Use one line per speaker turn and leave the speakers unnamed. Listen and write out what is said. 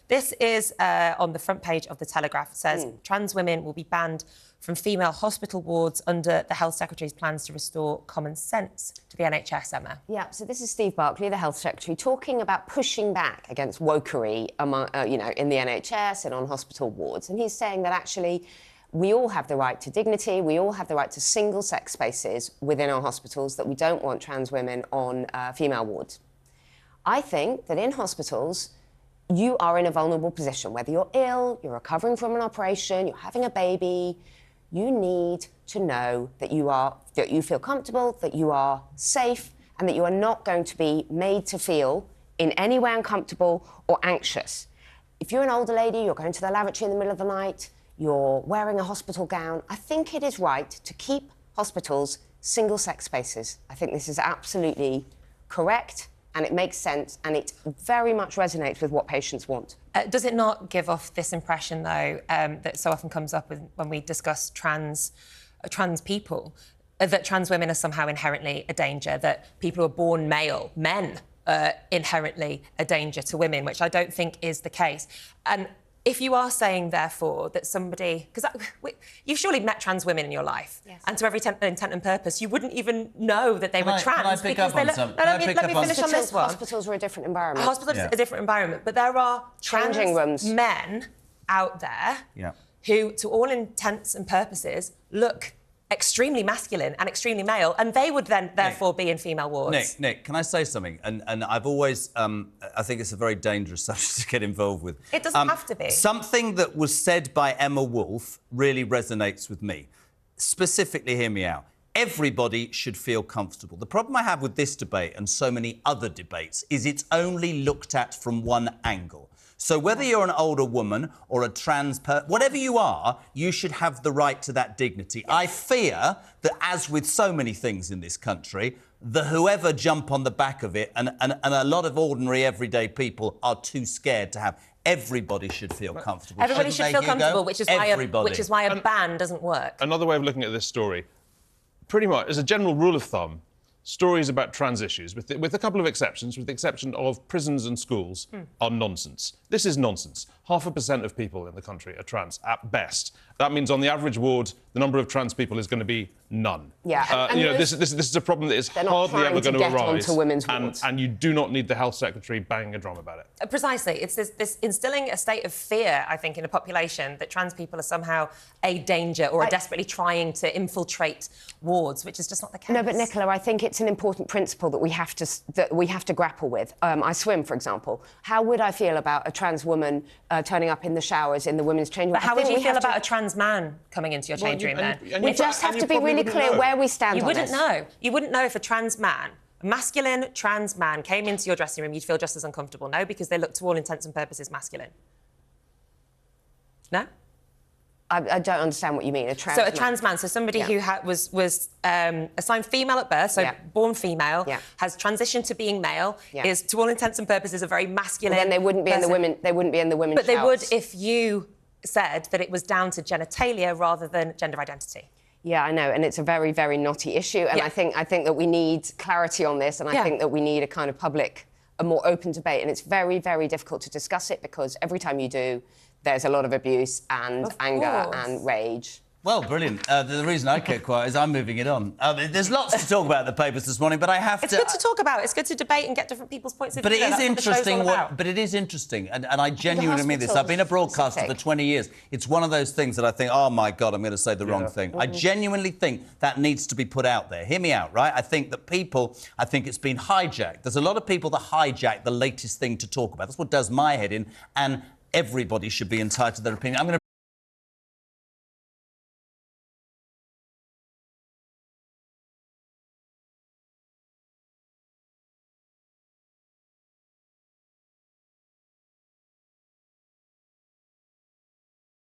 This is on the front page of The Telegraph. It says trans women will be banned from female hospital wards under the Health Secretary's plans to restore common sense to the NHS, Emma.
Yeah, so this is Steve Barclay, the Health Secretary, talking about pushing back against wokery among, in the NHS and on hospital wards. And he's saying that actually we all have the right to dignity, we all have the right to single-sex spaces within our hospitals, that we don't want trans women on female wards. I think that in hospitals, you are in a vulnerable position. Whether you're ill, you're recovering from an operation, you're having a baby, you need to know that you feel comfortable, that you are safe, and that you are not going to be made to feel in any way uncomfortable or anxious. If you're an older lady, you're going to the lavatory in the middle of the night, you're wearing a hospital gown, I think it is right to keep hospitals single-sex spaces. I think this is absolutely correct, and it makes sense, and it very much resonates with what patients want.
Does it not give off this impression, though, that so often comes up when we discuss trans people, that trans women are somehow inherently a danger, that people who are born male, men, are inherently a danger to women, which I don't think is the case. And if you are saying, therefore, that somebody... Because you've surely met trans women in your life. Yes. And to every intent and purpose, you wouldn't even know that they were trans.
Can I pick up on some?
Let me finish on this one.
Hospitals are a different environment.
Hospitals are a different environment. But there are
changing rooms,
men out there who, to all intents and purposes, look extremely masculine and extremely male, and they would then, therefore, be in female wards.
Nick, can I say something? And I've always... I think it's a very dangerous subject to get involved with.
It doesn't have to be.
Something that was said by Emma Woolf really resonates with me. Specifically, hear me out. Everybody should feel comfortable. The problem I have with this debate and so many other debates is it's only looked at from one angle. So whether you're an older woman or a trans person, whatever you are, you should have the right to that dignity. Yes. I fear that, as with so many things in this country, the whoever jump on the back of it, and a lot of ordinary, everyday people are too scared to have. Everybody should feel comfortable.
Everybody should feel comfortable, which is why a ban doesn't work.
Another way of looking at this story, pretty much, as a general rule of thumb, stories about trans issues, with a couple of exceptions, with the exception of prisons and schools, are nonsense. This is nonsense. 0.5% of people in the country are trans, at best. That means on the average ward, the number of trans people is going to be none.
Yeah.
This is a problem that is hardly ever going to arise.
Women's wards.
And you do not need the Health Secretary banging a drum about it.
Precisely. It's this instilling a state of fear, I think, in a population that trans people are somehow a danger or are desperately trying to infiltrate wards, which is just not the case.
No, but Nicola, I think it's an important principle that we have to grapple with. I swim, for example. How would I feel about a trans woman turning up in the showers in the women's changing room?
But how would you feel about a trans man coming into your change room then?
We just have to be really clear where we stand on this.
You wouldn't know. You wouldn't know if a trans man, a masculine trans man, came into your dressing room, you'd feel just as uncomfortable. No, because they look to all intents and purposes masculine. No?
I don't understand what you mean. A trans man,
so somebody who was assigned female at birth, so born female, has transitioned to being male, is to all intents and purposes a very masculine.
Well, then they wouldn't be in the women. They wouldn't be in the women's.
But they would if you said that it was down to genitalia rather than gender identity.
Yeah, I know, and it's a very, very knotty issue, and I think that we need clarity on this, and I think that we need a kind of public, a more open debate, and it's very, very difficult to discuss it because every time you do, there's a lot of abuse and anger and rage.
Well, brilliant. The reason I kept quiet is I'm moving it on. There's lots to talk about in the papers this morning, but I have to...
It's good to talk about. It's good to debate and get different people's points of view.
But it is interesting. But it is interesting, and I genuinely mean this. I've been a broadcaster for 20 years. It's one of those things that I think, oh my God, I'm going to say the wrong thing. I genuinely think that needs to be put out there. Hear me out, right? I think that I think it's been hijacked. There's a lot of people that hijack the latest thing to talk about. That's what does my head in, and everybody should be entitled to their opinion. I'm going to